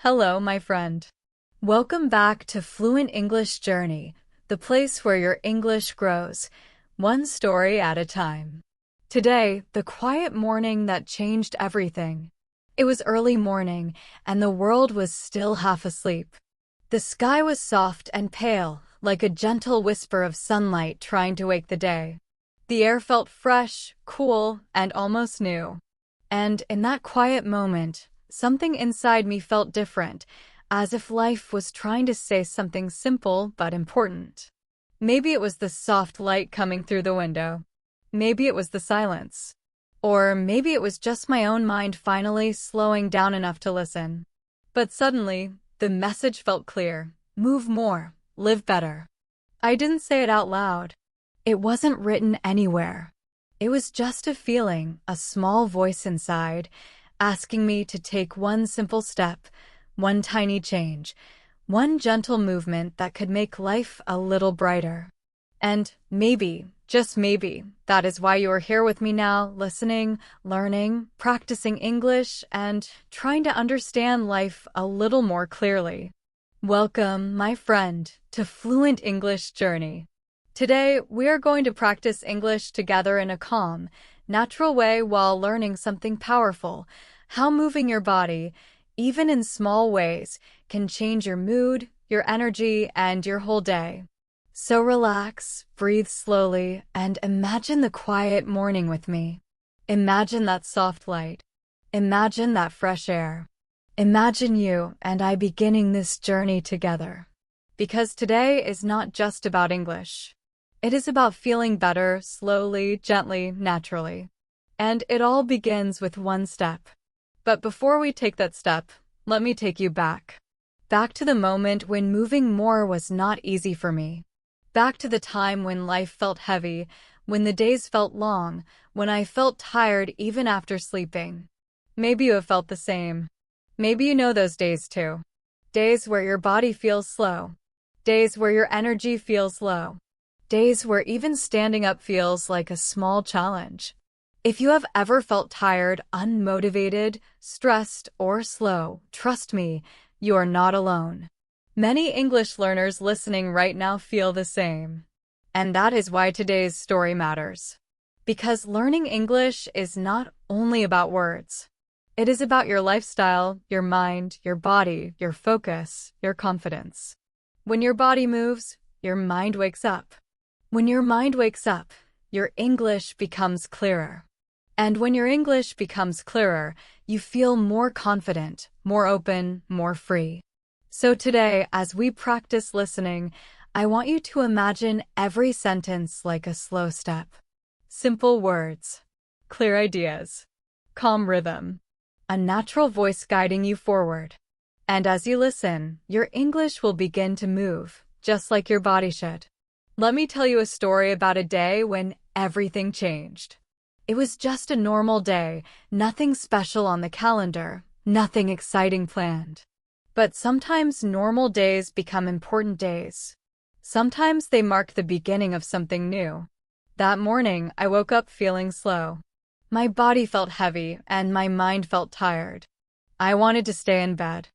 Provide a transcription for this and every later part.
Hello, my friend. Welcome back to Fluent English Journey, the place where your English grows, one story at a time. Today, the quiet morning that changed everything. It was early morning, and the world was still half asleep. The sky was soft and pale, like a gentle whisper of sunlight trying to wake the day. The air felt fresh, cool, and almost new. And in that quiet moment, something inside me felt different, as if life was trying to say something simple but important. Maybe it was the soft light coming through the window. Maybe it was the silence. Or maybe it was just my own mind finally slowing down enough to listen. But suddenly, the message felt clear. Move more, live better. I didn't say it out loud. It wasn't written anywhere. It was just a feeling, a small voice inside, asking me to take one simple step, one tiny change, one gentle movement that could make life a little brighter. And maybe, just maybe, that is why you are here with me now, listening, learning, practicing English, and trying to understand life a little more clearly. Welcome, my friend, to Fluent English Journey. Today, we are going to practice English together in a calm, natural way while learning something powerful, how moving your body, even in small ways, can change your mood, your energy, and your whole day. So relax, breathe slowly, and imagine the quiet morning with me. Imagine that soft light. Imagine that fresh air. Imagine you and I beginning this journey together. Because today is not just about English. It is about feeling better, slowly, gently, naturally. And it all begins with one step. But before we take that step, let me take you back. Back to the moment when moving more was not easy for me. Back to the time when life felt heavy, when the days felt long, when I felt tired even after sleeping. Maybe you have felt the same. Maybe you know those days too. Days where your body feels slow. Days where your energy feels low. Days where even standing up feels like a small challenge. If you have ever felt tired, unmotivated, stressed, or slow, trust me, you are not alone. Many English learners listening right now feel the same. And that is why today's story matters. Because learning English is not only about words. It is about your lifestyle, your mind, your body, your focus, your confidence. When your body moves, your mind wakes up. When your mind wakes up, your English becomes clearer. And when your English becomes clearer, you feel more confident, more open, more free. So today, as we practice listening, I want you to imagine every sentence like a slow step. Simple words, clear ideas, calm rhythm, a natural voice guiding you forward. And as you listen, your English will begin to move, just like your body should. Let me tell you a story about a day when everything changed. It was just a normal day, nothing special on the calendar, nothing exciting planned. But sometimes normal days become important days. Sometimes they mark the beginning of something new. That morning, I woke up feeling slow. My body felt heavy and my mind felt tired. I wanted to stay in bed.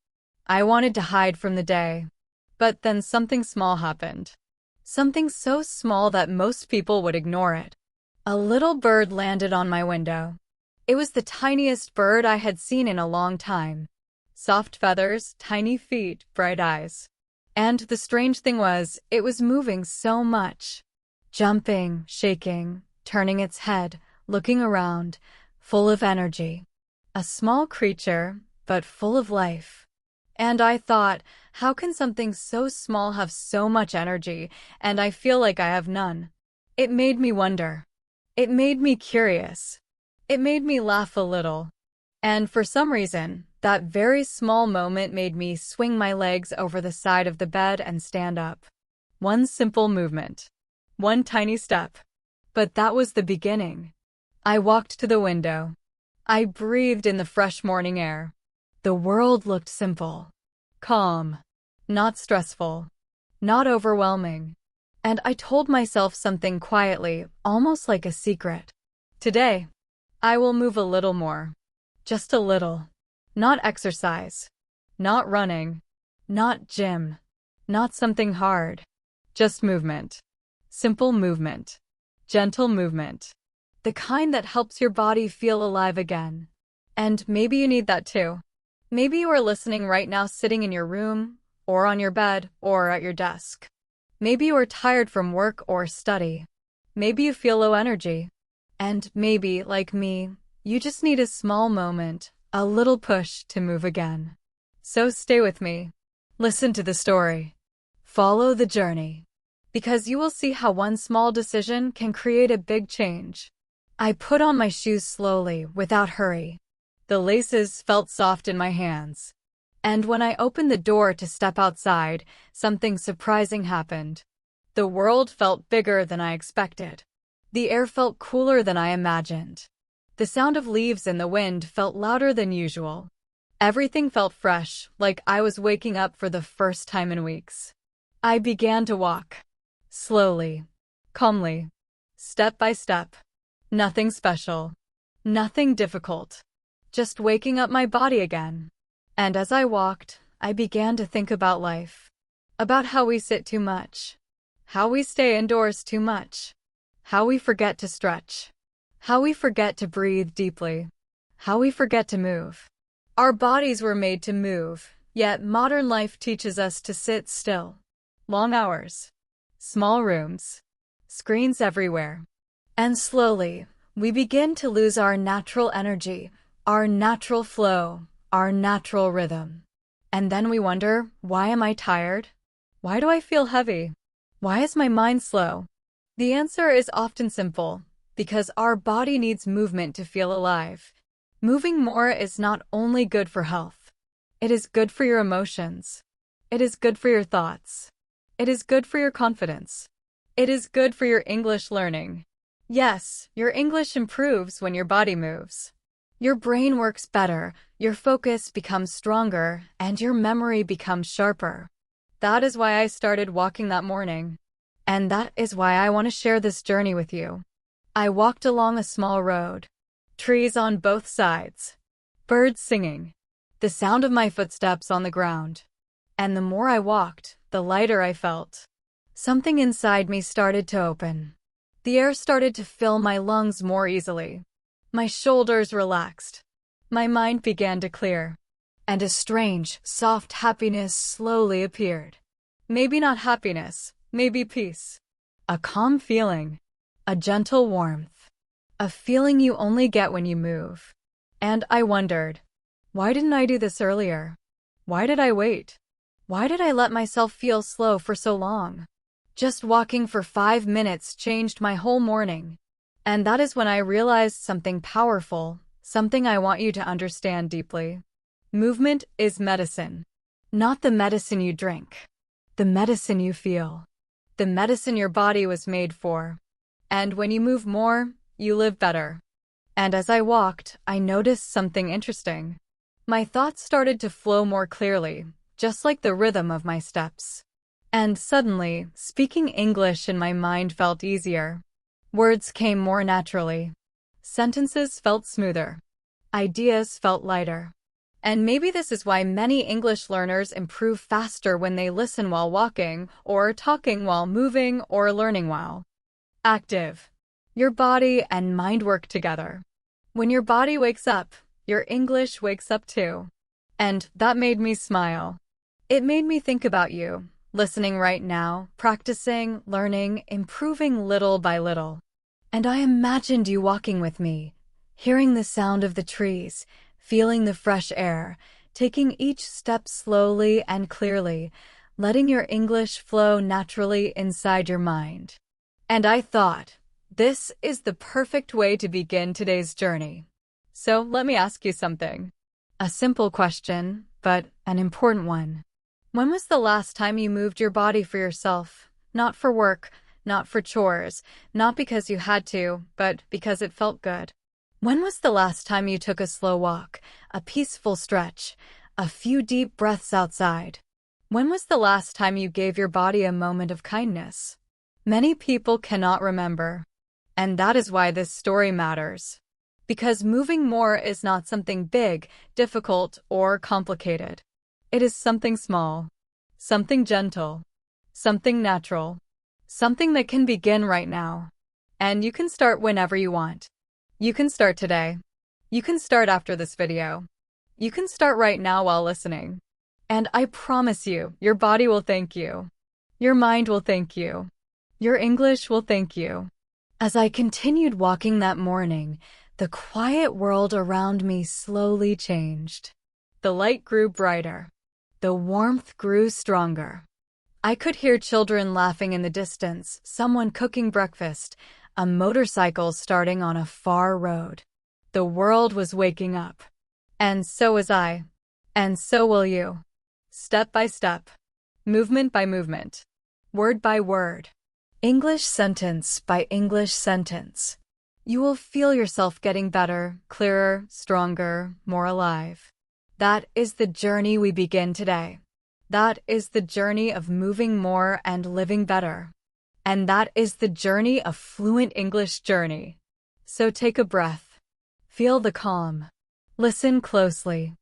I wanted to hide from the day. But then something small happened. Something so small that most people would ignore it. A little bird landed on my window. It was the tiniest bird I had seen in a long time. Soft feathers, tiny feet, bright eyes. And the strange thing was, it was moving so much. Jumping, shaking, turning its head, looking around, full of energy. A small creature, but full of life. And I thought, how can something so small have so much energy, and I feel like I have none? It made me wonder. It made me curious. It made me laugh a little. And for some reason, that very small moment made me swing my legs over the side of the bed and stand up. One simple movement. One tiny step. But that was the beginning. I walked to the window. I breathed in the fresh morning air. The world looked simple, calm, not stressful, not overwhelming. And I told myself something quietly, almost like a secret. Today, I will move a little more. Just a little. Not exercise. Not running. Not gym. Not something hard. Just movement. Simple movement. Gentle movement. The kind that helps your body feel alive again. And maybe you need that too. Maybe you are listening right now sitting in your room, or on your bed, or at your desk. Maybe you are tired from work or study. Maybe you feel low energy. And maybe, like me, you just need a small moment, a little push to move again. So stay with me. Listen to the story. Follow the journey. Because you will see how one small decision can create a big change. I put on my shoes slowly, without hurry. The laces felt soft in my hands. And when I opened the door to step outside, something surprising happened. The world felt bigger than I expected. The air felt cooler than I imagined. The sound of leaves in the wind felt louder than usual. Everything felt fresh, like I was waking up for the first time in weeks. I began to walk. Slowly. Calmly. Step by step. Nothing special. Nothing difficult. Just waking up my body again. And as I walked, I began to think about life. About how we sit too much. How we stay indoors too much. How we forget to stretch. How we forget to breathe deeply. How we forget to move. Our bodies were made to move, yet modern life teaches us to sit still. Long hours. Small rooms. Screens everywhere. And slowly, we begin to lose our natural energy, our natural flow, our natural rhythm. And then we wonder, why am I tired? Why do I feel heavy? Why is my mind slow? The answer is often simple, because our body needs movement to feel alive. Moving more is not only good for health. It is good for your emotions. It is good for your thoughts. It is good for your confidence. It is good for your English learning. Yes, your English improves when your body moves. Your brain works better, your focus becomes stronger, and your memory becomes sharper. That is why I started walking that morning. And that is why I want to share this journey with you. I walked along a small road. Trees on both sides. Birds singing. The sound of my footsteps on the ground. And the more I walked, the lighter I felt. Something inside me started to open. The air started to fill my lungs more easily. My shoulders relaxed. My mind began to clear. And a strange, soft happiness slowly appeared. Maybe not happiness, maybe peace. A calm feeling. A gentle warmth. A feeling you only get when you move. And I wondered, why didn't I do this earlier? Why did I wait? Why did I let myself feel slow for so long? Just walking for 5 minutes changed my whole morning. And that is when I realized something powerful, something I want you to understand deeply. Movement is medicine. Not the medicine you drink. The medicine you feel. The medicine your body was made for. And when you move more, you live better. And as I walked, I noticed something interesting. My thoughts started to flow more clearly, just like the rhythm of my steps. And suddenly, speaking English in my mind felt easier. Words came more naturally. Sentences felt smoother. Ideas felt lighter. And maybe this is why many English learners improve faster when they listen while walking, or talking while moving, or learning while active. Your body and mind work together. When your body wakes up, your English wakes up too. And that made me smile. It made me think about you, listening right now, practicing, learning, improving little by little. And I imagined you walking with me, hearing the sound of the trees, feeling the fresh air, taking each step slowly and clearly, letting your English flow naturally inside your mind. And I thought, this is the perfect way to begin today's journey. So let me ask you something. A simple question, but an important one. When was the last time you moved your body for yourself? Not for work, not for chores, not because you had to, but because it felt good. When was the last time you took a slow walk, a peaceful stretch, a few deep breaths outside? When was the last time you gave your body a moment of kindness? Many people cannot remember. And that is why this story matters. Because moving more is not something big, difficult, or complicated. It is something small, something gentle, something natural, something that can begin right now. And you can start whenever you want. You can start today. You can start after this video. You can start right now while listening. And I promise you, your body will thank you. Your mind will thank you. Your English will thank you. As I continued walking that morning, the quiet world around me slowly changed. The light grew brighter. The warmth grew stronger. I could hear children laughing in the distance, someone cooking breakfast, a motorcycle starting on a far road. The world was waking up. And so was I. And so will you. Step by step. Movement by movement. Word by word. English sentence by English sentence. You will feel yourself getting better, clearer, stronger, more alive. That is the journey we begin today. That is the journey of moving more and living better. And that is the journey of Fluent English journey. So take a breath. Feel the calm. Listen closely.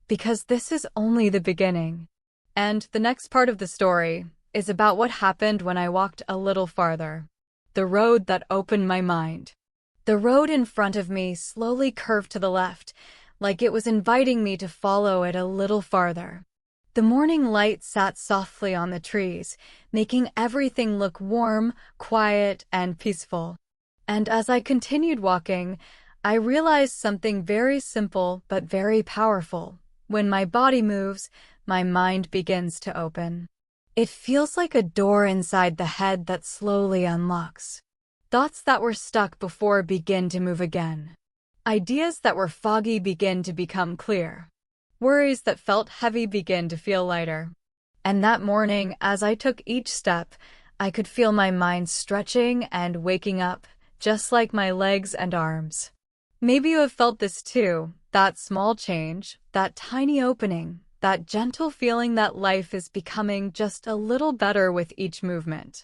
Because this is only the beginning. And the next part of the story is about what happened when I walked a little farther. The road that opened my mind. The road in front of me slowly curved to the left, like it was inviting me to follow it a little farther. The morning light sat softly on the trees, making everything look warm, quiet, and peaceful. And as I continued walking, I realized something very simple but very powerful. When my body moves, my mind begins to open. It feels like a door inside the head that slowly unlocks. Thoughts that were stuck before begin to move again. Ideas that were foggy begin to become clear. Worries that felt heavy begin to feel lighter. And that morning, as I took each step, I could feel my mind stretching and waking up, just like my legs and arms. Maybe you have felt this too, that small change, that tiny opening, that gentle feeling that life is becoming just a little better with each movement.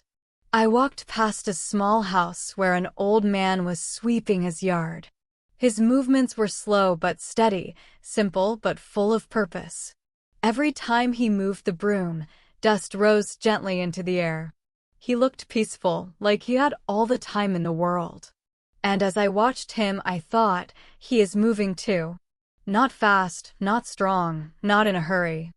I walked past a small house where an old man was sweeping his yard. His movements were slow but steady, simple but full of purpose. Every time he moved the broom, dust rose gently into the air. He looked peaceful, like he had all the time in the world. And as I watched him, I thought, he is moving too. Not fast, not strong, not in a hurry.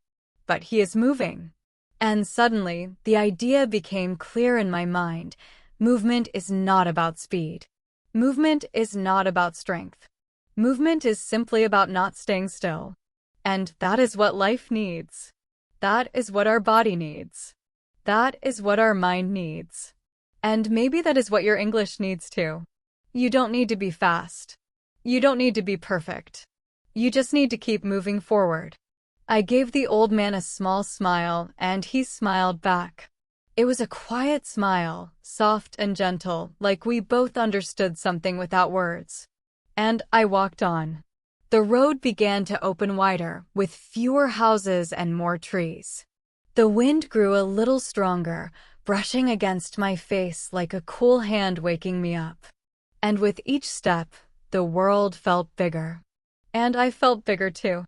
But he is moving. And suddenly, the idea became clear in my mind. Movement is not about speed. Movement is not about strength. Movement is simply about not staying still. And that is what life needs. That is what our body needs. That is what our mind needs. And maybe that is what your English needs too. You don't need to be fast. You don't need to be perfect. You just need to keep moving forward. I gave the old man a small smile, and he smiled back. It was a quiet smile, soft and gentle, like we both understood something without words. And I walked on. The road began to open wider, with fewer houses and more trees. The wind grew a little stronger, brushing against my face like a cool hand waking me up. And with each step, the world felt bigger. And I felt bigger too.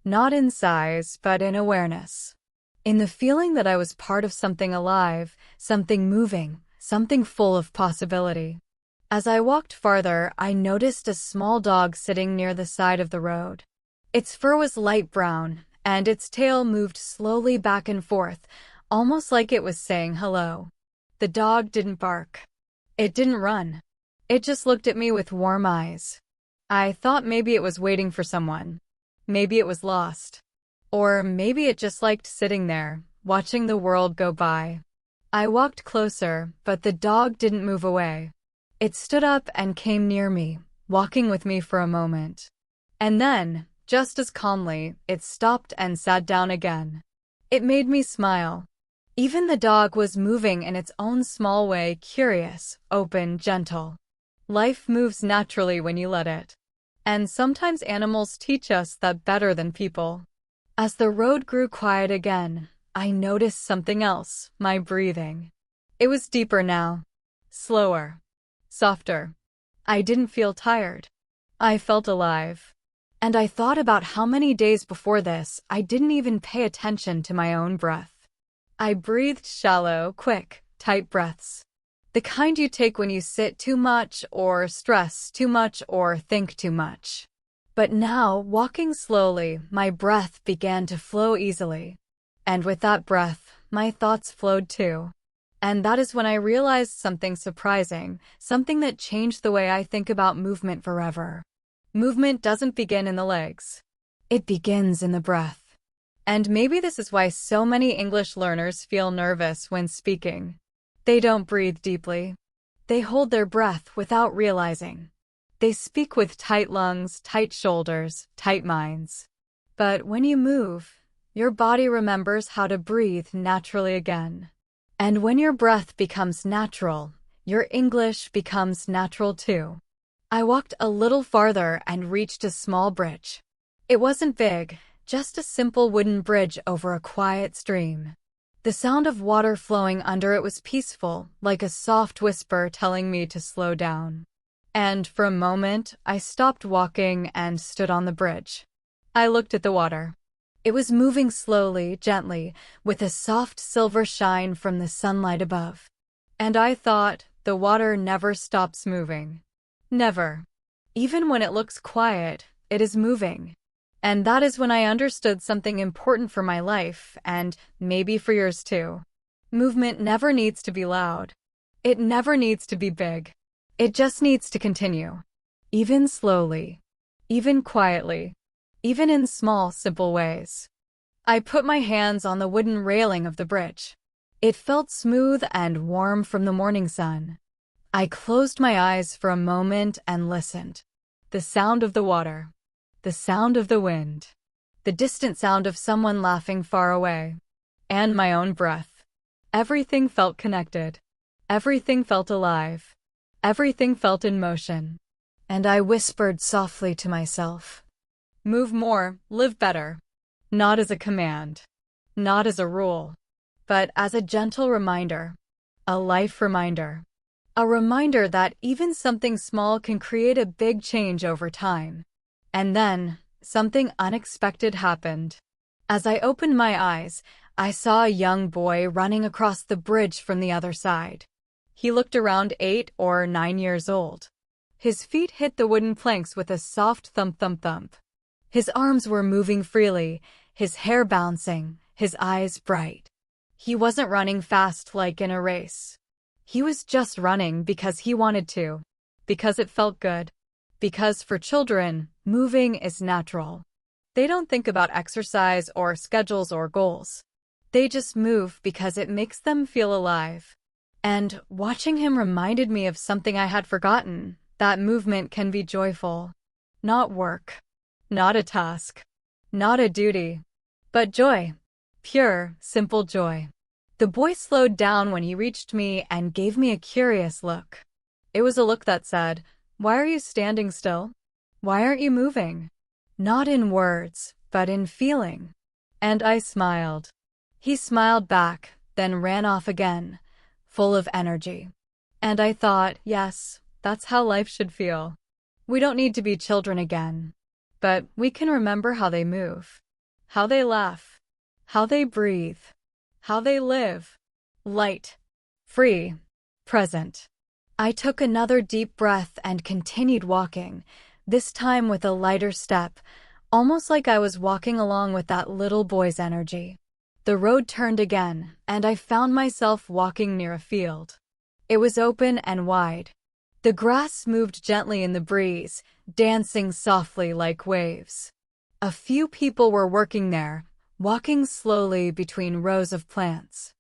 Not in size, but in awareness. In the feeling that I was part of something alive, something moving, something full of possibility. As I walked farther, I noticed a small dog sitting near the side of the road. Its fur was light brown, and its tail moved slowly back and forth, almost like it was saying hello. The dog didn't bark. It didn't run. It just looked at me with warm eyes. I thought maybe it was waiting for someone. Maybe it was lost. Or maybe it just liked sitting there, watching the world go by. I walked closer, but the dog didn't move away. It stood up and came near me, walking with me for a moment. And then, just as calmly, it stopped and sat down again. It made me smile. Even the dog was moving in its own small way, curious, open, gentle. Life moves naturally when you let it. And sometimes animals teach us that better than people. As the road grew quiet again, I noticed something else, my breathing. It was deeper now. Slower. Softer. I didn't feel tired. I felt alive. And I thought about how many days before this I didn't even pay attention to my own breath. I breathed shallow, quick, tight breaths. The kind you take when you sit too much, or stress too much, or think too much. But now, walking slowly, my breath began to flow easily. And with that breath, my thoughts flowed too. And that is when I realized something surprising, something that changed the way I think about movement forever. Movement doesn't begin in the legs. It begins in the breath. And maybe this is why so many English learners feel nervous when speaking. They don't breathe deeply. They hold their breath without realizing. They speak with tight lungs, tight shoulders, tight minds. But when you move, your body remembers how to breathe naturally again. And when your breath becomes natural, your English becomes natural too. I walked a little farther and reached a small bridge. It wasn't big, just a simple wooden bridge over a quiet stream. The sound of water flowing under it was peaceful, like a soft whisper telling me to slow down. And for a moment, I stopped walking and stood on the bridge. I looked at the water. It was moving slowly, gently, with a soft silver shine from the sunlight above. And I thought, the water never stops moving. Never. Even when it looks quiet, it is moving. And that is when I understood something important for my life, and maybe for yours too. Movement never needs to be loud. It never needs to be big. It just needs to continue. Even slowly. Even quietly. Even in small, simple ways. I put my hands on the wooden railing of the bridge. It felt smooth and warm from the morning sun. I closed my eyes for a moment and listened. The sound of the water. The sound of the wind. The distant sound of someone laughing far away. And my own breath. Everything felt connected. Everything felt alive. Everything felt in motion. And I whispered softly to myself. Move more, live better. Not as a command. Not as a rule. But as a gentle reminder. A life reminder. A reminder that even something small can create a big change over time. And then, something unexpected happened. As I opened my eyes, I saw a young boy running across the bridge from the other side. He looked around 8 or 9 years old. His feet hit the wooden planks with a soft thump thump thump. His arms were moving freely, his hair bouncing, his eyes bright. He wasn't running fast like in a race. He was just running because he wanted to, because it felt good, because for children, moving is natural. They don't think about exercise or schedules or goals. They just move because it makes them feel alive. And watching him reminded me of something I had forgotten, that movement can be joyful. Not work. Not a task. Not a duty. But joy. Pure, simple joy. The boy slowed down when he reached me and gave me a curious look. It was a look that said, "Why are you standing still? Why aren't you moving?" Not in words, but in feeling. And I smiled. He smiled back, then ran off again, full of energy. And I thought, yes, that's how life should feel. We don't need to be children again. But we can remember how they move. How they laugh. How they breathe. How they live. Light. Free. Present. I took another deep breath and continued walking, this time with a lighter step, almost like I was walking along with that little boy's energy. The road turned again, and I found myself walking near a field. It was open and wide. The grass moved gently in the breeze, dancing softly like waves. A few people were working there, walking slowly between rows of plants.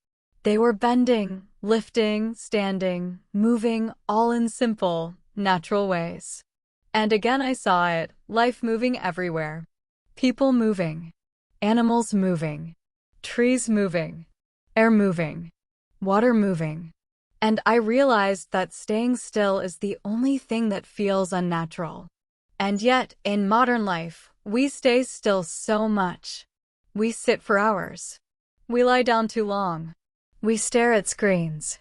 They were bending, lifting, standing, moving, all in simple, natural ways. And again I saw it, life moving everywhere. People moving. Animals moving. Trees moving. Air moving. Water moving. And I realized that staying still is the only thing that feels unnatural. And yet, in modern life, we stay still so much. We sit for hours. We lie down too long. We stare at screens.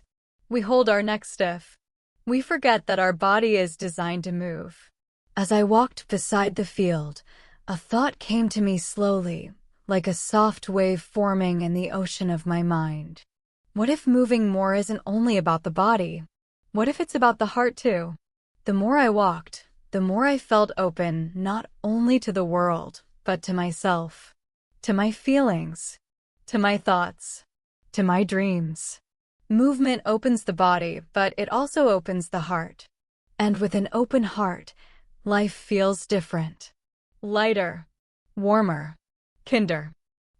We hold our neck stiff. We forget that our body is designed to move. As I walked beside the field, A thought came to me slowly, like a soft wave forming in the ocean of my mind. What if moving more isn't only about the body? What if it's about the heart too? The more I walked, the more I felt open not only to the world, but to myself, to my feelings, to my thoughts, to my dreams. Movement opens the body, but it also opens the heart. And with an open heart, life feels different. Lighter, warmer, kinder.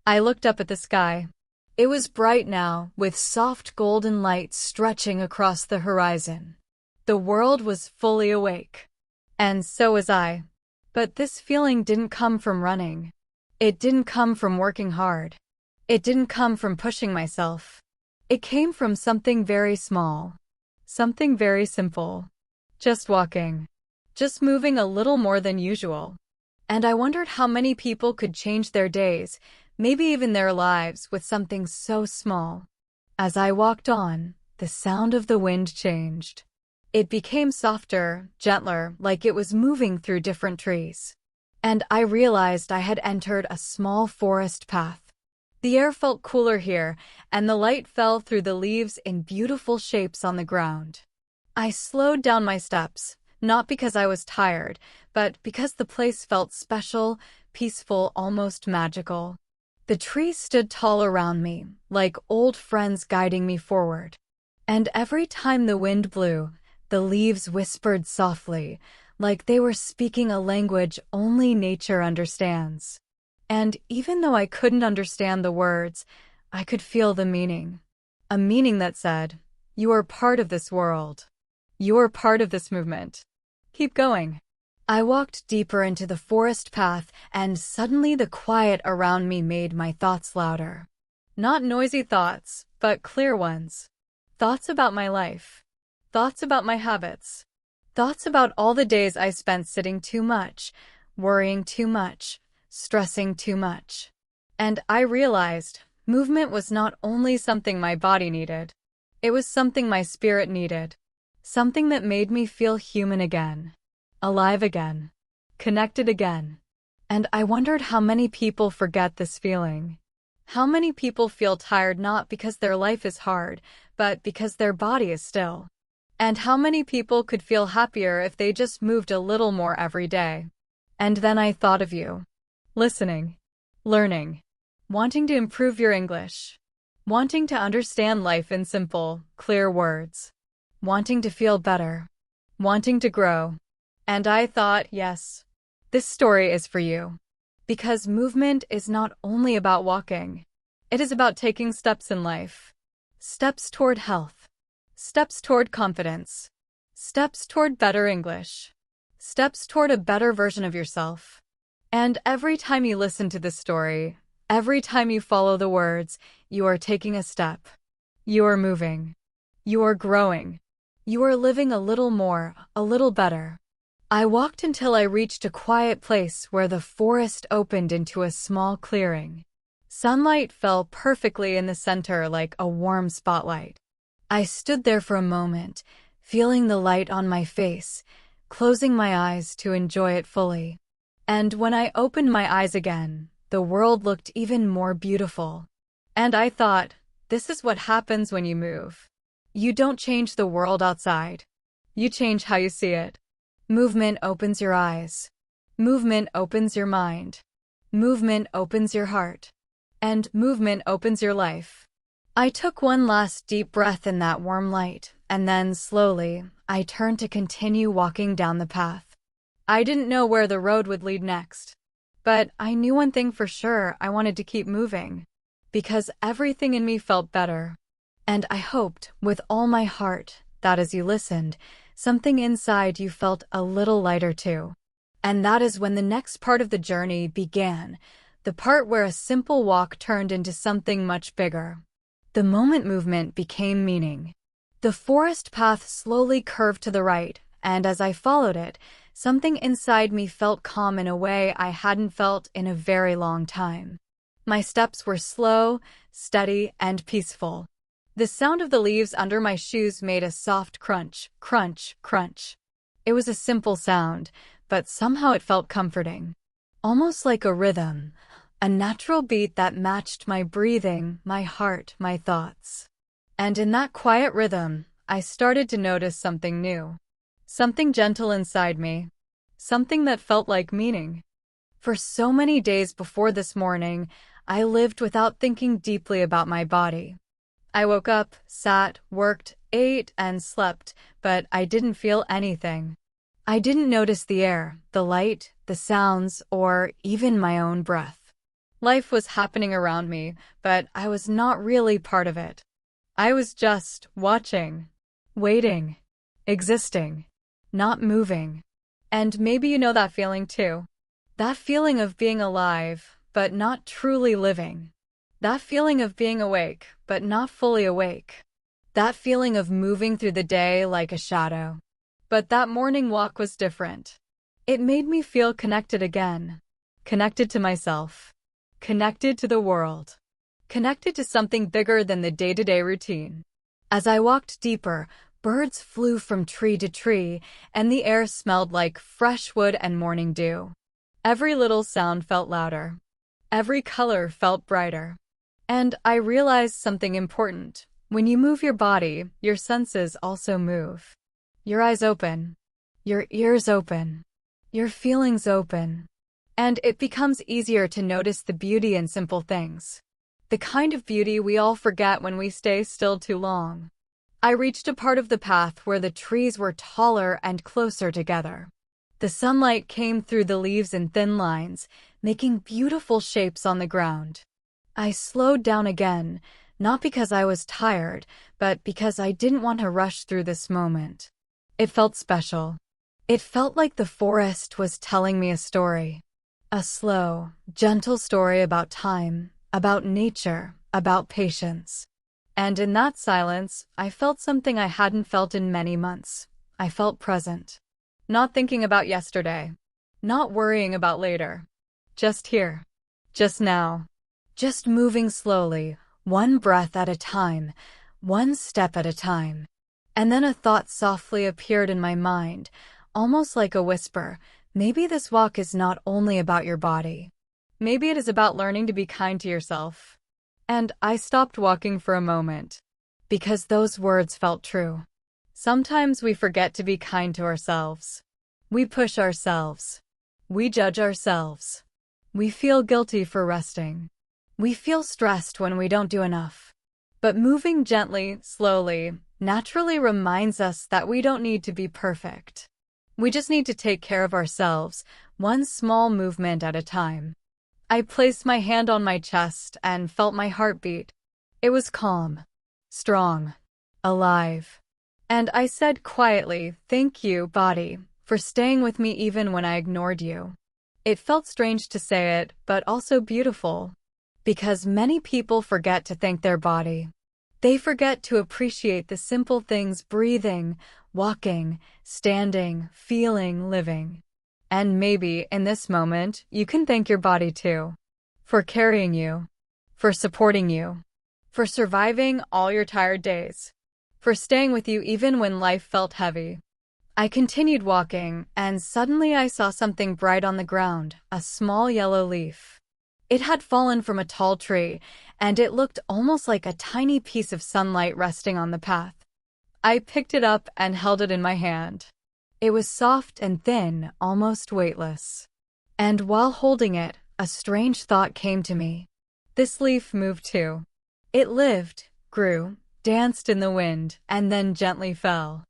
I looked up at the sky. It was bright now, with soft golden light stretching across the horizon. The world was fully awake. And so was I. But this feeling didn't come from running. It didn't come from working hard. It didn't come from pushing myself. It came from something very small. Something very simple. Just walking. Just moving a little more than usual. And I wondered how many people could change their days, maybe even their lives, with something so small. As I walked on, the sound of the wind changed. It became softer, gentler, like it was moving through different trees. And I realized I had entered a small forest path. The air felt cooler here, and the light fell through the leaves in beautiful shapes on the ground. I slowed down my steps, not because I was tired, but because the place felt special, peaceful, almost magical. The trees stood tall around me, like old friends guiding me forward. And every time the wind blew, the leaves whispered softly, like they were speaking a language only nature understands. And even though I couldn't understand the words, I could feel the meaning. A meaning that said, "You are part of this world. You are part of this movement. Keep going." I walked deeper into the forest path, and suddenly the quiet around me made my thoughts louder. Not noisy thoughts, but clear ones. Thoughts about my life. Thoughts about my habits. Thoughts about all the days I spent sitting too much, worrying too much, stressing too much. And I realized movement was not only something my body needed. It was something my spirit needed. Something that made me feel human again, alive again, connected again. And I wondered how many people forget this feeling. How many people feel tired not because their life is hard, but because their body is still. And how many people could feel happier if they just moved a little more every day. And then I thought of you. Listening, learning, wanting to improve your English, wanting to understand life in simple, clear words. Wanting to feel better, wanting to grow. And I thought, yes, this story is for you. Because movement is not only about walking. It is about taking steps in life. Steps toward health. Steps toward confidence. Steps toward better English. Steps toward a better version of yourself. And every time you listen to this story, every time you follow the words, you are taking a step. You are moving. You are growing. You are living a little more, a little better. I walked until I reached a quiet place where the forest opened into a small clearing. Sunlight fell perfectly in the center like a warm spotlight. I stood there for a moment, feeling the light on my face, closing my eyes to enjoy it fully. And when I opened my eyes again, the world looked even more beautiful. And I thought, this is what happens when you move. You don't change the world outside. You change how you see it. Movement opens your eyes. Movement opens your mind. Movement opens your heart. And movement opens your life. I took one last deep breath in that warm light, and then slowly, I turned to continue walking down the path. I didn't know where the road would lead next. But I knew one thing for sure: I wanted to keep moving. Because everything in me felt better. And I hoped, with all my heart, that as you listened, something inside you felt a little lighter too. And that is when the next part of the journey began, the part where a simple walk turned into something much bigger. The moment movement became meaning. The forest path slowly curved to the right, and as I followed it, something inside me felt calm in a way I hadn't felt in a very long time. My steps were slow, steady, and peaceful. The sound of the leaves under my shoes made a soft crunch, crunch, crunch. It was a simple sound, but somehow it felt comforting. almost like a rhythm, a natural beat that matched my breathing, my heart, my thoughts. And in that quiet rhythm, I started to notice something new. Something gentle inside me. Something that felt like meaning. For so many days before this morning, I lived without thinking deeply about my body. I woke up, sat, worked, ate, and slept, but I didn't feel anything. I didn't notice the air, the light, the sounds, or even my own breath. Life was happening around me, but I was not really part of it. I was just watching, waiting, existing, not moving. And maybe you know that feeling too. That feeling of being alive, but not truly living. That feeling of being awake, but not fully awake. That feeling of moving through the day like a shadow. But that morning walk was different. It made me feel connected again. Connected to myself. Connected to the world. Connected to something bigger than the day-to-day routine. As I walked deeper, birds flew from tree to tree, and the air smelled like fresh wood and morning dew. Every little sound felt louder. Every color felt brighter. And I realized something important. When you move your body, your senses also move. Your eyes open. Your ears open. Your feelings open. And it becomes easier to notice the beauty in simple things. The kind of beauty we all forget when we stay still too long. I reached a part of the path where the trees were taller and closer together. The sunlight came through the leaves in thin lines, making beautiful shapes on the ground. I slowed down again, not because I was tired, but because I didn't want to rush through this moment. It felt special. It felt like the forest was telling me a story. A slow, gentle story about time, about nature, about patience. And in that silence, I felt something I hadn't felt in many months. I felt present. Not thinking about yesterday. Not worrying about later. Just here. Just now. Just moving slowly, one breath at a time, one step at a time. And then a thought softly appeared in my mind, almost like a whisper. Maybe this walk is not only about your body. Maybe it is about learning to be kind to yourself. And I stopped walking for a moment, because those words felt true. Sometimes we forget to be kind to ourselves. We push ourselves. We judge ourselves. We feel guilty for resting. We feel stressed when we don't do enough. But moving gently, slowly, naturally reminds us that we don't need to be perfect. We just need to take care of ourselves, one small movement at a time. I placed my hand on my chest and felt my heartbeat. It was calm, strong, alive. And I said quietly, "Thank you, body, for staying with me even when I ignored you." It felt strange to say it, but also beautiful. Because many people forget to thank their body. They forget to appreciate the simple things: breathing, walking, standing, feeling, living. And maybe, in this moment, you can thank your body too. For carrying you. For supporting you. For surviving all your tired days. For staying with you even when life felt heavy. I continued walking, and suddenly I saw something bright on the ground, a small yellow leaf. It had fallen from a tall tree, and it looked almost like a tiny piece of sunlight resting on the path. I picked it up and held it in my hand. It was soft and thin, almost weightless. And while holding it, a strange thought came to me. This leaf moved too. It lived, grew, danced in the wind, and then gently fell.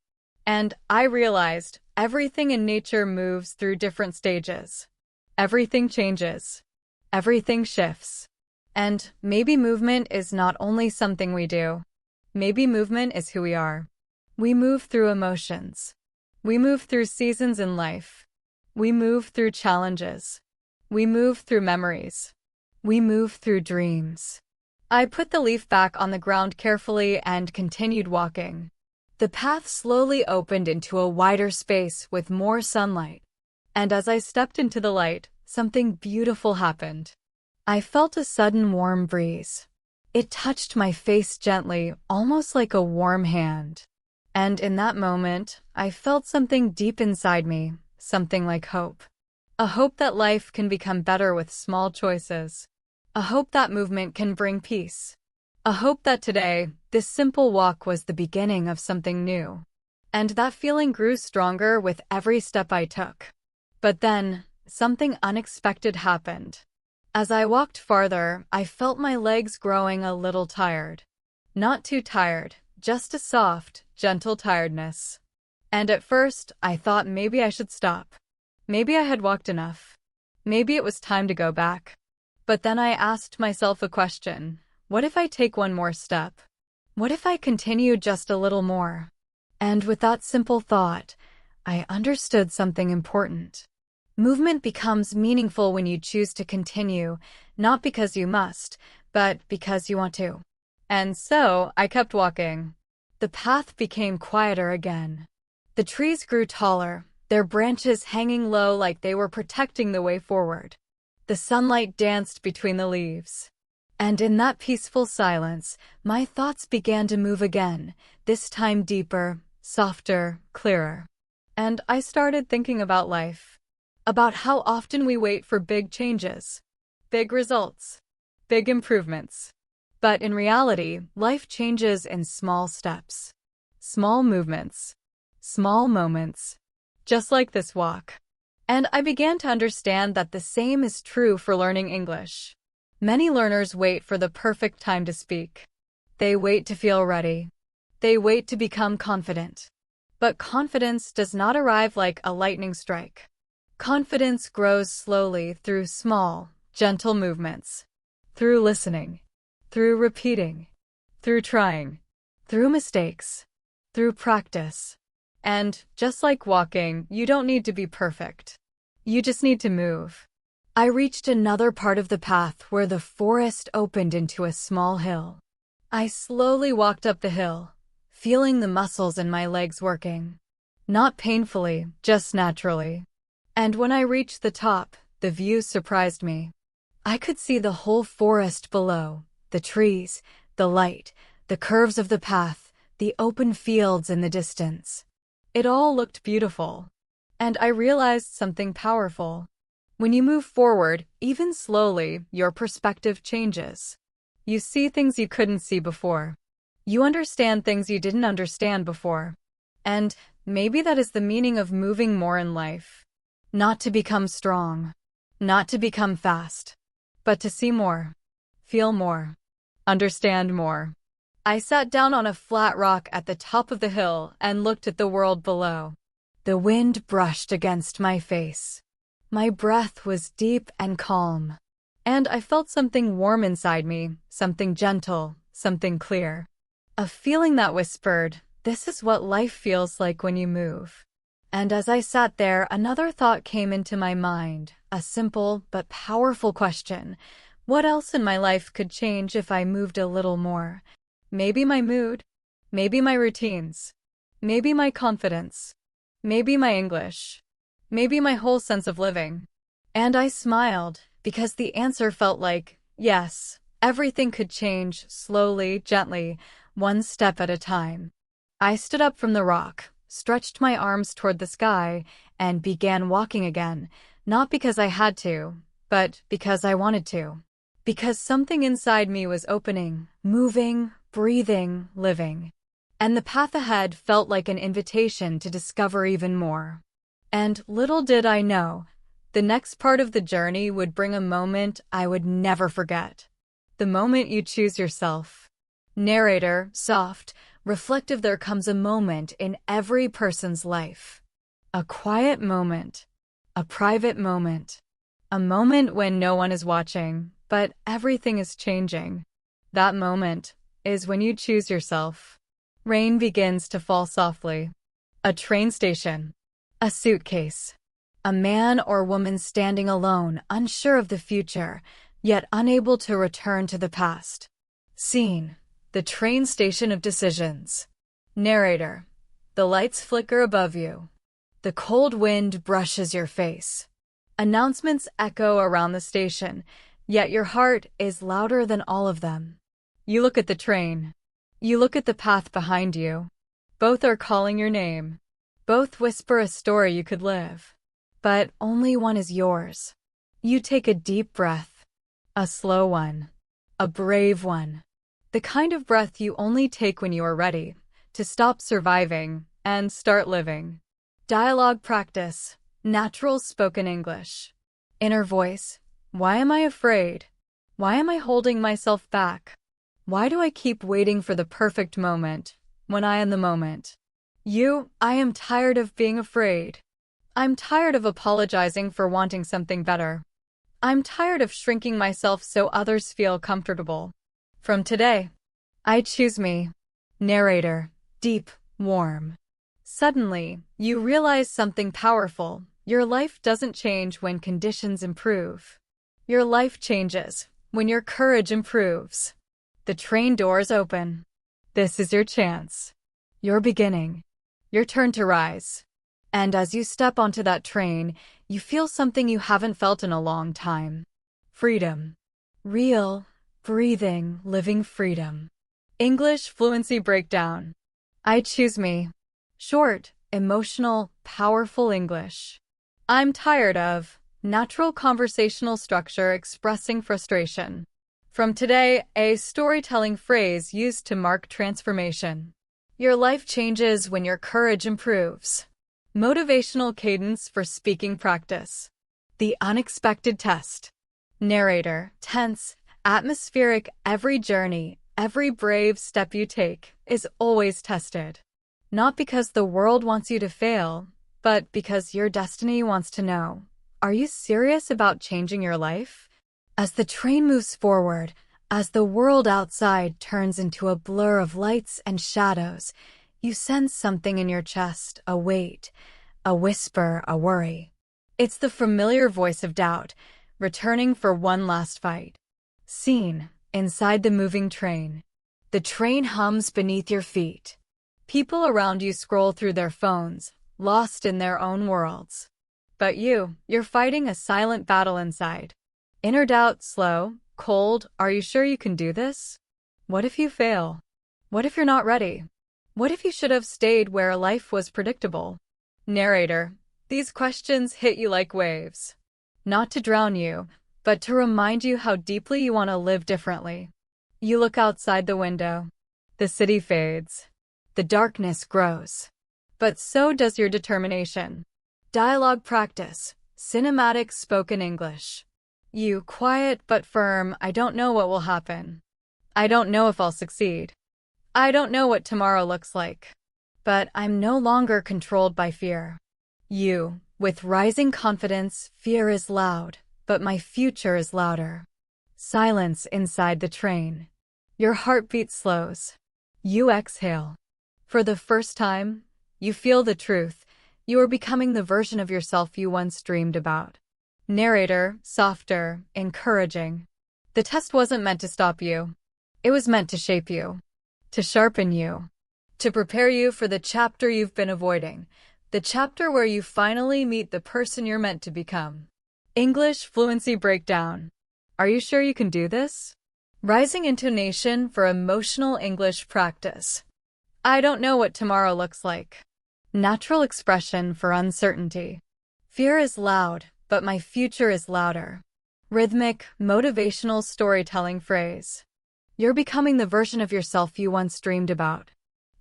And I realized everything in nature moves through different stages. Everything changes. Everything shifts. And maybe movement is not only something we do. Maybe movement is who we are. We move through emotions. We move through seasons in life. We move through challenges. We move through memories. We move through dreams. I put the leaf back on the ground carefully and continued walking. The path slowly opened into a wider space with more sunlight. And as I stepped into the light, something beautiful happened. I felt a sudden warm breeze. It touched my face gently, almost like a warm hand. And in that moment, I felt something deep inside me, something like hope. A hope that life can become better with small choices. A hope that movement can bring peace. A hope that today, this simple walk was the beginning of something new. And that feeling grew stronger with every step I took. But then, something unexpected happened. As I walked farther, I felt my legs growing a little tired. Not too tired, just a soft, gentle tiredness. And at first, I thought maybe I should stop. Maybe I had walked enough. Maybe it was time to go back. But then I asked myself a question. What if I take one more step? What if I continue just a little more? And with that simple thought, I understood something important. Movement becomes meaningful when you choose to continue, not because you must, but because you want to. And so, I kept walking. The path became quieter again. The trees grew taller, their branches hanging low like they were protecting the way forward. The sunlight danced between the leaves. And in that peaceful silence, my thoughts began to move again, this time deeper, softer, clearer. And I started thinking about life. About how often we wait for big changes, big results, big improvements. But in reality, life changes in small steps, small movements, small moments, just like this walk. And I began to understand that the same is true for learning English. Many learners wait for the perfect time to speak. They wait to feel ready. They wait to become confident. But confidence does not arrive like a lightning strike. Confidence grows slowly through small, gentle movements. Through listening. Through repeating. Through trying. Through mistakes. Through practice. And, just like walking, you don't need to be perfect. You just need to move. I reached another part of the path where the forest opened into a small hill. I slowly walked up the hill, feeling the muscles in my legs working. Not painfully, just naturally. And when I reached the top, the view surprised me. I could see the whole forest below, the trees, the light, the curves of the path, the open fields in the distance. It all looked beautiful. And I realized something powerful. When you move forward, even slowly, your perspective changes. You see things you couldn't see before. You understand things you didn't understand before. And maybe that is the meaning of moving more in life. Not to become strong, not to become fast, but to see more, feel more, understand more. I sat down on a flat rock at the top of the hill and looked at the world below. The wind brushed against my face. My breath was deep and calm. And I felt something warm inside me, something gentle, something clear. A feeling that whispered, "This is what life feels like when you move." And as I sat there, another thought came into my mind, a simple but powerful question. What else in my life could change if I moved a little more? Maybe my mood, maybe my routines, maybe my confidence, maybe my English, maybe my whole sense of living. And I smiled, because the answer felt like, yes, everything could change, slowly, gently, one step at a time. I stood up from the rock, stretched my arms toward the sky, and began walking again, not because I had to, but because I wanted to. Because something inside me was opening, moving, breathing, living. And the path ahead felt like an invitation to discover even more. And little did I know, the next part of the journey would bring a moment I would never forget. The moment you choose yourself. Narrator, soft, reflective. There comes a moment in every person's life. A quiet moment. A private moment. A moment when no one is watching, but everything is changing. That moment is when you choose yourself. Rain begins to fall softly. A train station. A suitcase. A man or woman standing alone, unsure of the future, yet unable to return to the past. Scene. The train station of decisions. Narrator. The lights flicker above you. The cold wind brushes your face. Announcements echo around the station, yet your heart is louder than all of them. You look at the train. You look at the path behind you. Both are calling your name. Both whisper a story you could live. but only one is yours. You take a deep breath, a slow one, a brave one, the kind of breath you only take when you are ready to stop surviving and start living. Dialogue practice, natural spoken English. Inner voice, why am I afraid? Why am I holding myself back? Why do I keep waiting for the perfect moment when I am the moment? I am tired of being afraid. I'm tired of apologizing for wanting something better. I'm tired of shrinking myself so others feel comfortable. From today, I choose me. Narrator, deep, warm. Suddenly, you realize something powerful. Your life doesn't change when conditions improve. Your life changes when your courage improves. The train doors open. This is your chance. Your beginning. Your turn to rise. And as you step onto that train, you feel something you haven't felt in a long time. Freedom. Real, breathing, living freedom. English fluency breakdown. I choose me. Short, emotional, powerful English. I'm tired of natural conversational structure expressing frustration. From today, a storytelling phrase used to mark transformation. Your life changes when your courage improves. Motivational cadence for speaking practice. The unexpected test. Narrator, tense, atmospheric. Every journey, every brave step you take is always tested. Not because the world wants you to fail, but because your destiny wants to know. Are you serious about changing your life? As the train moves forward, as the world outside turns into a blur of lights and shadows, you sense something in your chest, a weight, a whisper, a worry. It's the familiar voice of doubt, returning for one last fight. Scene, inside the moving train. The train hums beneath your feet. People around you scroll through their phones, lost in their own worlds. But you're fighting a silent battle inside. Inner doubt, slow, cold. Are you sure you can do this? What if you fail? What if you're not ready? What if you should have stayed where life was predictable? Narrator, these questions hit you like waves. Not to drown you, but to remind you how deeply you want to live differently. You look outside the window. The city fades. The darkness grows. But so does your determination. Dialogue practice, cinematic spoken English. You, quiet but firm. I don't know what will happen. I don't know if I'll succeed. I don't know what tomorrow looks like. But I'm no longer controlled by fear. You, with rising confidence. Fear is loud, but my future is louder. Silence inside the train. Your heartbeat slows. You exhale. For the first time, you feel the truth. You are becoming the version of yourself you once dreamed about. Narrator, softer, encouraging. The test wasn't meant to stop you. It was meant to shape you, to sharpen you, to prepare you for the chapter you've been avoiding, the chapter where you finally meet the person you're meant to become. English fluency breakdown. Are you sure you can do this? Rising intonation for emotional English practice. I don't know what tomorrow looks like. Natural expression for uncertainty. Fear is loud, but my future is louder. Rhythmic, motivational storytelling phrase. You're becoming the version of yourself you once dreamed about.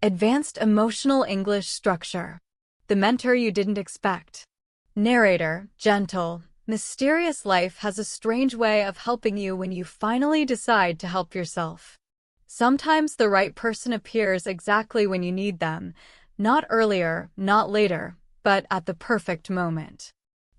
Advanced emotional English structure. The mentor you didn't expect. Narrator, gentle, mysterious. Life has a strange way of helping you when you finally decide to help yourself. Sometimes the right person appears exactly when you need them, not earlier, not later, but at the perfect moment.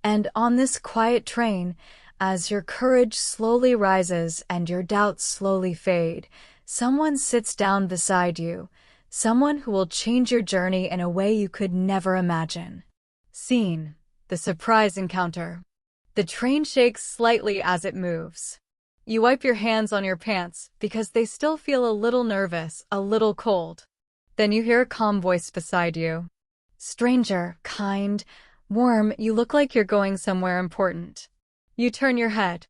And on this quiet train, as your courage slowly rises and your doubts slowly fade, someone sits down beside you, someone who will change your journey in a way you could never imagine. Scene, the surprise encounter. The train shakes slightly as it moves. You wipe your hands on your pants because they still feel a little nervous, a little cold. Then you hear a calm voice beside you. Stranger, kind, warm. You look like you're going somewhere important. You turn your head.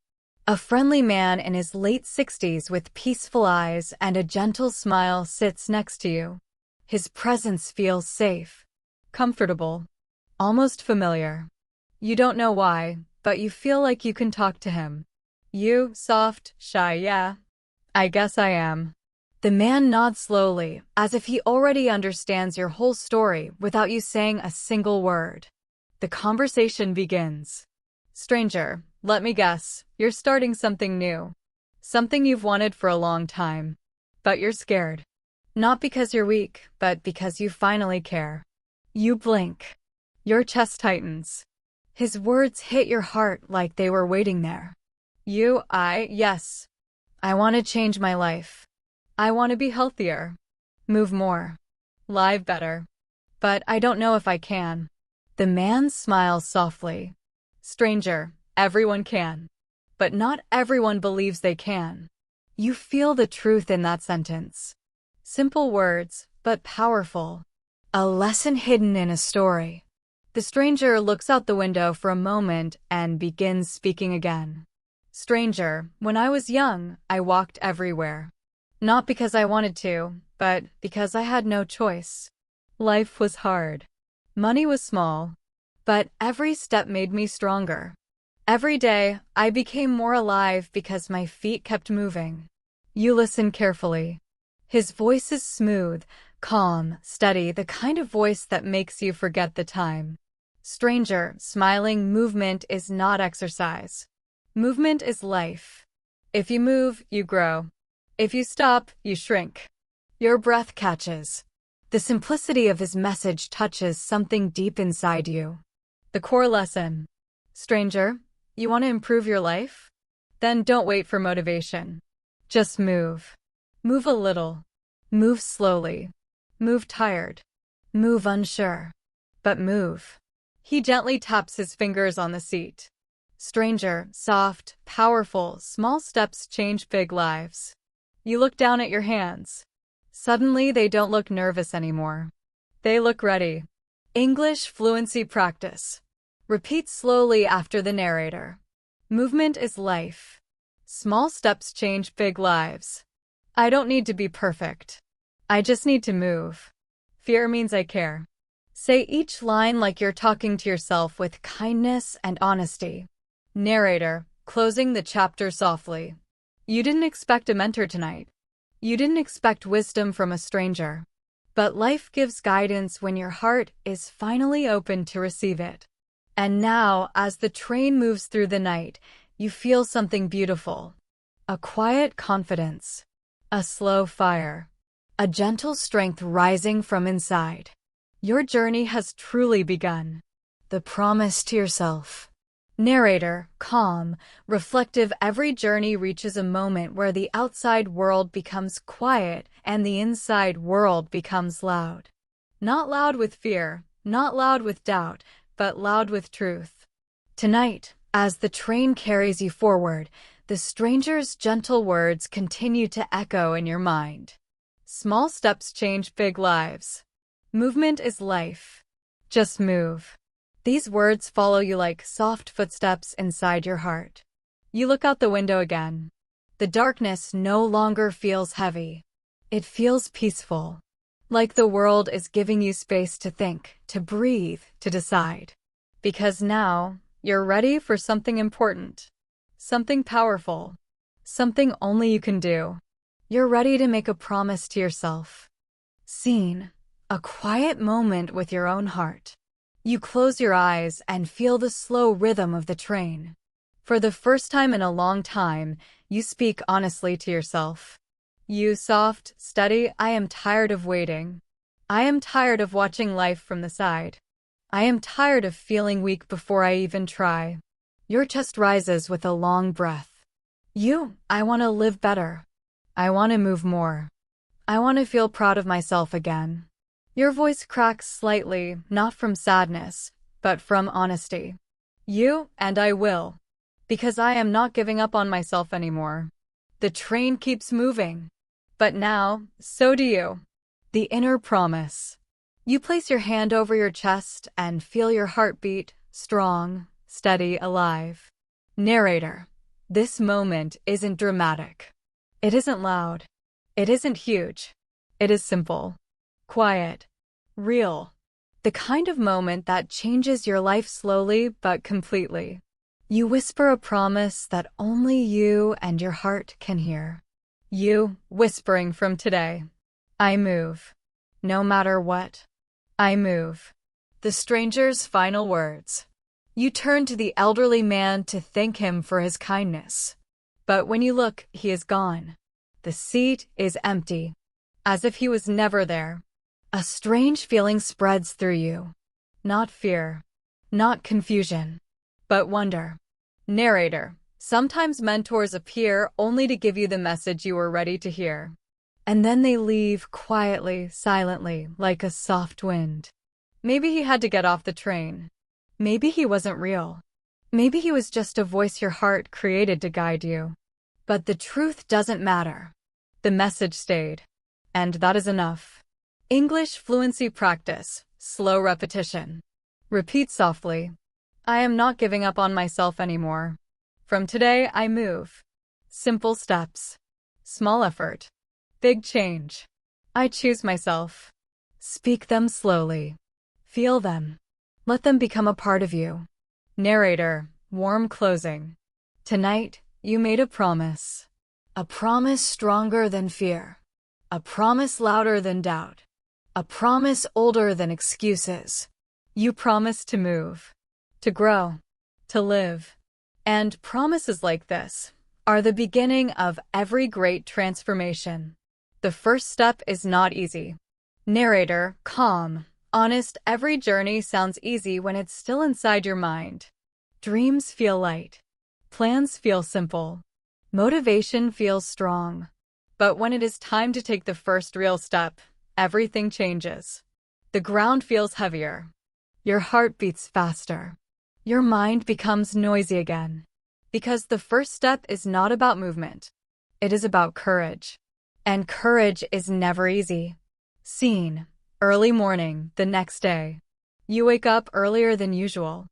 A friendly man in his late 60s with peaceful eyes and a gentle smile sits next to you. His presence feels safe, comfortable, almost familiar. You don't know why, but you feel like you can talk to him. You, soft, shy, yeah. I guess I am. The man nods slowly, as if he already understands your whole story without you saying a single word. The conversation begins. Stranger, let me guess, you're starting something new. Something you've wanted for a long time. But you're scared. Not because you're weak, but because you finally care. You blink. Your chest tightens. His words hit your heart like they were waiting there. Yes. I want to change my life. I want to be healthier. Move more. Live better. But I don't know if I can. The man smiles softly. Stranger, everyone can. But not everyone believes they can. You feel the truth in that sentence. Simple words, but powerful. A lesson hidden in a story. The stranger looks out the window for a moment and begins speaking again. Stranger, when I was young, I walked everywhere. Not because I wanted to, but because I had no choice. Life was hard. Money was small. But every step made me stronger. Every day, I became more alive because my feet kept moving. You listen carefully. His voice is smooth, calm, steady, the kind of voice that makes you forget the time. Stranger, smiling, movement is not exercise. Movement is life. If you move, you grow. If you stop, you shrink. Your breath catches. The simplicity of his message touches something deep inside you. The core lesson. Stranger, you want to improve your life? Then don't wait for motivation. Just move. Move a little. Move slowly. Move tired. Move unsure. But move. He gently taps his fingers on the seat. Stranger, soft, powerful, small steps change big lives. You look down at your hands. Suddenly, they don't look nervous anymore. They look ready. English fluency practice. Repeat slowly after the narrator. Movement is life. Small steps change big lives. I don't need to be perfect. I just need to move. Fear means I care. Say each line like you're talking to yourself with kindness and honesty. Narrator, closing the chapter softly. You didn't expect a mentor tonight. You didn't expect wisdom from a stranger. But life gives guidance when your heart is finally open to receive it. And now, as the train moves through the night, you feel something beautiful. A quiet confidence. A slow fire. A gentle strength rising from inside. Your journey has truly begun. The promise to yourself. Narrator, calm, reflective. Every journey reaches a moment where the outside world becomes quiet and the inside world becomes loud. Not loud with fear, not loud with doubt, but loud with truth. Tonight, as the train carries you forward, the stranger's gentle words continue to echo in your mind. Small steps change big lives. Movement is life. Just move. These words follow you like soft footsteps inside your heart. You look out the window again. The darkness no longer feels heavy. It feels peaceful. Like the world is giving you space to think, to breathe, to decide. Because now, you're ready for something important. Something powerful. Something only you can do. You're ready to make a promise to yourself. Scene. A quiet moment with your own heart. You close your eyes and feel the slow rhythm of the train. For the first time in a long time, you speak honestly to yourself. You, soft, steady, I am tired of waiting. I am tired of watching life from the side. I am tired of feeling weak before I even try. Your chest rises with a long breath. I want to live better. I want to move more. I want to feel proud of myself again. Your voice cracks slightly, not from sadness, but from honesty. And I will. Because I am not giving up on myself anymore. The train keeps moving. But now, so do you. The inner promise. You place your hand over your chest and feel your heartbeat, strong, steady, alive. Narrator. This moment isn't dramatic. It isn't loud. It isn't huge. It is simple. Quiet. Real. The kind of moment that changes your life slowly but completely. You whisper a promise that only you and your heart can hear. You whispering from today. I move. No matter what. I move. The stranger's final words. You turn to the elderly man to thank him for his kindness. But when you look, he is gone. The seat is empty, as if he was never there. A strange feeling spreads through you. Not fear, not confusion, but wonder. Narrator. Sometimes mentors appear only to give you the message you were ready to hear. And then they leave quietly, silently, like a soft wind. Maybe he had to get off the train. Maybe he wasn't real. Maybe he was just a voice your heart created to guide you. But the truth doesn't matter. The message stayed. And that is enough. English fluency practice. Slow repetition. Repeat softly. I am not giving up on myself anymore. From today, I move. Simple steps. Small effort. Big change. I choose myself. Speak them slowly. Feel them. Let them become a part of you. Narrator. Warm closing. Tonight, you made a promise. A promise stronger than fear. A promise louder than doubt. A promise older than excuses. You promised to move. To grow. To live. And promises like this are the beginning of every great transformation. The first step is not easy. Narrator. Calm. Honest. Every journey sounds easy when it's still inside your mind. Dreams feel light. Plans feel simple. Motivation feels strong. But when it is time to take the first real step, everything changes. The ground feels heavier. Your heart beats faster. Your mind becomes noisy again. Because the first step is not about movement. It is about courage. And courage is never easy. Scene. Early morning, the next day. You wake up earlier than usual.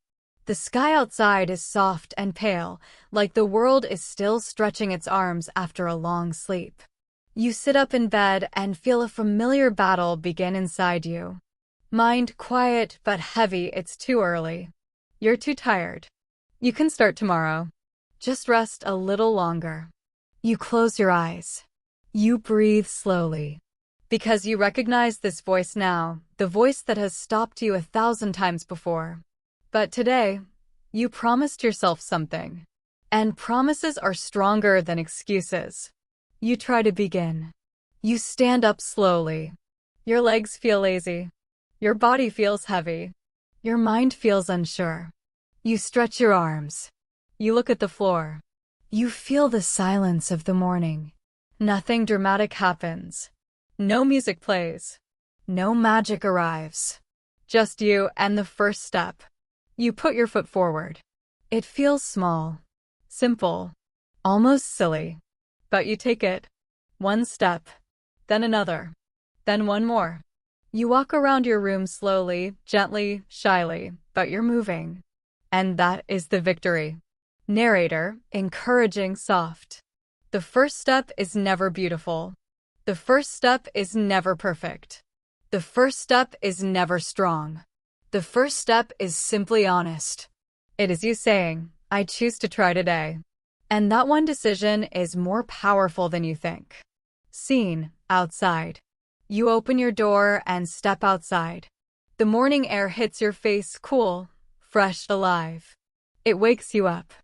The sky outside is soft and pale, like the world is still stretching its arms after a long sleep. You sit up in bed and feel a familiar battle begin inside you. Mind quiet but heavy. It's too early. You're too tired. You can start tomorrow. Just rest a little longer. You close your eyes. You breathe slowly. Because you recognize this voice now, the voice that has stopped you 1,000 times before. But today, you promised yourself something. And promises are stronger than excuses. You try to begin. You stand up slowly. Your legs feel lazy. Your body feels heavy. Your mind feels unsure. You stretch your arms. You look at the floor. You feel the silence of the morning. Nothing dramatic happens. No music plays. No magic arrives. Just you and the first step. You put your foot forward. It feels small, simple, almost silly. But you take it. One step, then another, then one more. You walk around your room slowly, gently, shyly, but you're moving. And that is the victory. Narrator. Encouraging, soft. The first step is never beautiful. The first step is never perfect. The first step is never strong. The first step is simply honest. It is you saying, I choose to try today. And that one decision is more powerful than you think. Scene. Outside. You open your door and step outside. The morning air hits your face, cool, fresh, alive. It wakes you up.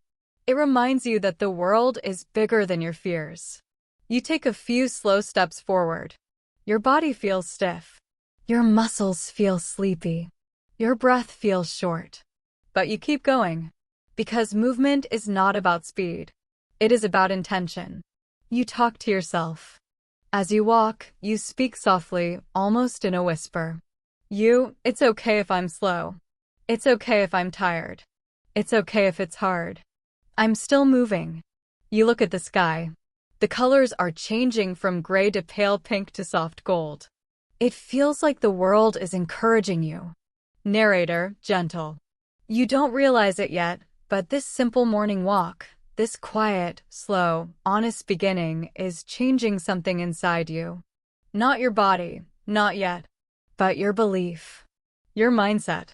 It reminds you that the world is bigger than your fears. You take a few slow steps forward. Your body feels stiff. Your muscles feel sleepy. Your breath feels short. But you keep going. Because movement is not about speed. It is about intention. You talk to yourself. As you walk, you speak softly, almost in a whisper. It's okay if I'm slow. It's okay if I'm tired. It's okay if it's hard. I'm still moving. You look at the sky. The colors are changing from gray to pale pink to soft gold. It feels like the world is encouraging you. Narrator. Gentle. You don't realize it yet, but this simple morning walk, this quiet, slow, honest beginning is changing something inside you. Not your body, not yet, but your belief. your mindset,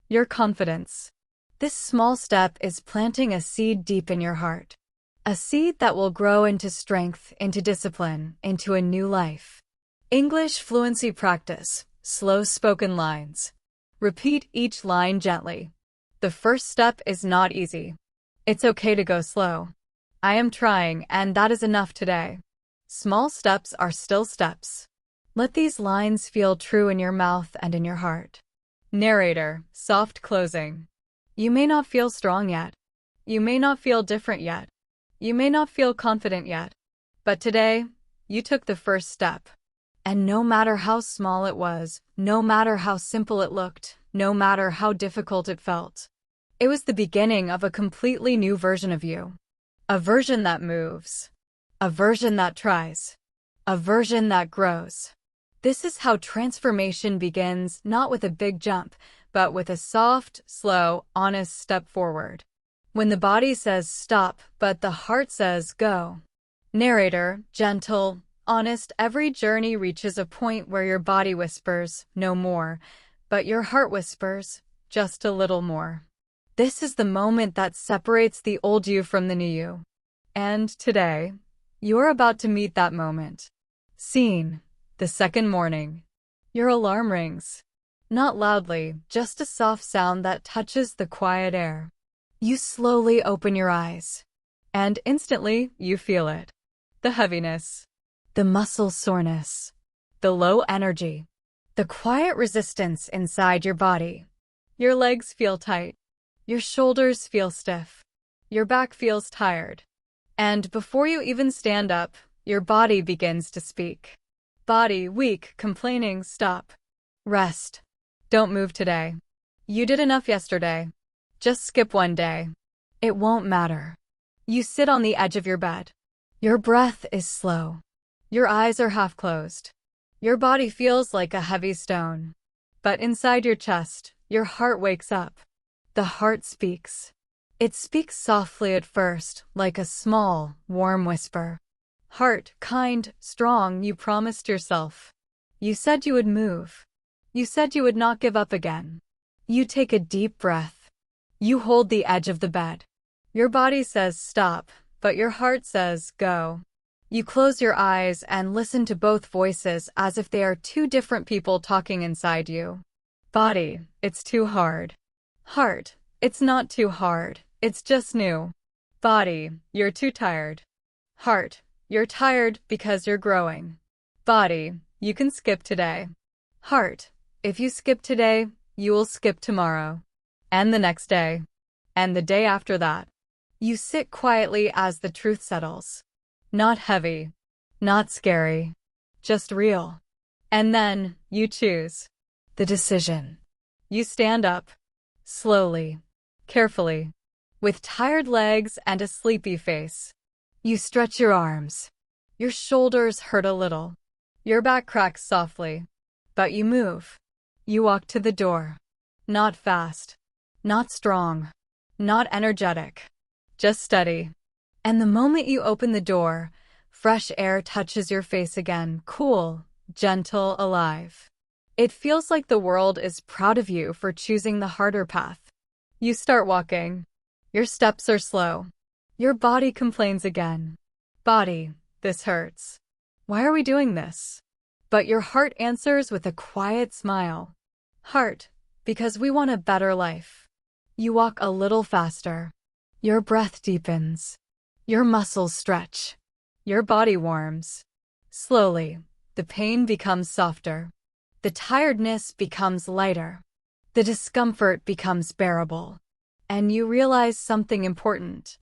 your confidence. This small step is planting a seed deep in your heart. A seed that will grow into strength, into discipline, into a new life. English fluency practice. Slow spoken lines. Repeat each line gently. The first step is not easy. It's okay to go slow. I am trying, and that is enough today. Small steps are still steps. Let these lines feel true in your mouth and in your heart. Narrator. Soft closing. You may not feel strong yet. You may not feel different yet. You may not feel confident yet. But today, you took the first step. And no matter how small it was, no matter how simple it looked, no matter how difficult it felt, it was the beginning of a completely new version of you. A version that moves. A version that tries. A version that grows. This is how transformation begins, not with a big jump, but with a soft, slow, honest step forward. When the body says stop, but the heart says go. Narrator. Gentle, honest. Every journey reaches a point where your body whispers, no more, but your heart whispers, just a little more. This is the moment that separates the old you from the new you. And today, you're about to meet that moment. Scene. The second morning. Your alarm rings. Not loudly, just a soft sound that touches the quiet air. You slowly open your eyes. And instantly, you feel it. The heaviness. The muscle soreness. The low energy. The quiet resistance inside your body. Your legs feel tight. Your shoulders feel stiff. Your back feels tired. And before you even stand up, your body begins to speak. Body, weak, complaining, stop. Rest. Don't move today. You did enough yesterday. Just skip one day. It won't matter. You sit on the edge of your bed. Your breath is slow. Your eyes are half closed. Your body feels like a heavy stone. But inside your chest, your heart wakes up. The heart speaks. It speaks softly at first, like a small, warm whisper. Heart, kind, strong, you promised yourself. You said you would move. You said you would not give up again. You take a deep breath. You hold the edge of the bed. Your body says stop, but your heart says go. You close your eyes and listen to both voices as if they are two different people talking inside you. Body, it's too hard. Heart, it's not too hard, it's just new. Body, you're too tired. Heart, you're tired because you're growing. Body, you can skip today. Heart, if you skip today, you will skip tomorrow. And the next day. And the day after that. You sit quietly as the truth settles. Not heavy. Not scary. Just real. And then, you choose. The decision. You stand up. Slowly. Carefully. With tired legs and a sleepy face. You stretch your arms. Your shoulders hurt a little. Your back cracks softly. But you move. You walk to the door. Not fast. Not strong. Not energetic. Just steady. And the moment you open the door, fresh air touches your face again, cool, gentle, alive. It feels like the world is proud of you for choosing the harder path. You start walking. Your steps are slow. Your body complains again. Body, this hurts. Why are we doing this? But your heart answers with a quiet smile. Heart, because we want a better life. You walk a little faster. Your breath deepens. Your muscles stretch. Your body warms. Slowly, the pain becomes softer. The tiredness becomes lighter. The discomfort becomes bearable. And you realize something important.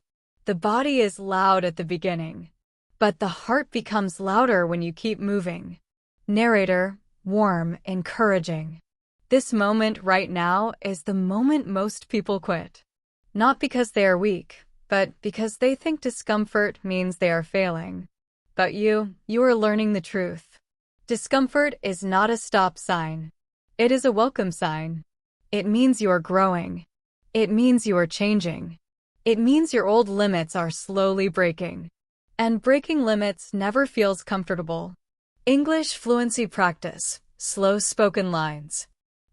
The body is loud at the beginning, but the heart becomes louder when you keep moving. Narrator, warm, encouraging. This moment right now is the moment most people quit. Not because they are weak, but because they think discomfort means they are failing. But you are learning the truth. Discomfort is not a stop sign. It is a welcome sign. It means you are growing. It means you are changing. It means your old limits are slowly breaking. And breaking limits never feels comfortable. English fluency practice. Slow spoken lines.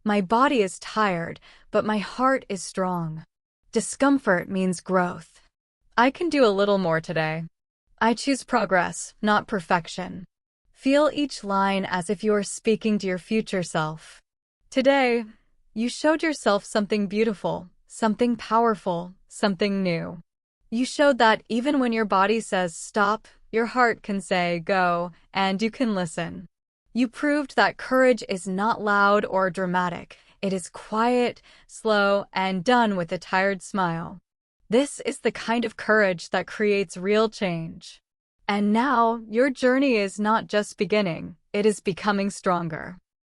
My body is tired, but my heart is strong. Discomfort means growth. I can do a little more today. I choose progress, not perfection. Feel each line as if you are speaking to your future self. Today, you showed yourself something beautiful, something powerful, something new. You showed that even when your body says stop, your heart can say go, and you can listen. You proved that courage is not loud or dramatic. It is quiet, slow, and done with a tired smile. This is the kind of courage that creates real change. And now, your journey is not just beginning, it is becoming stronger.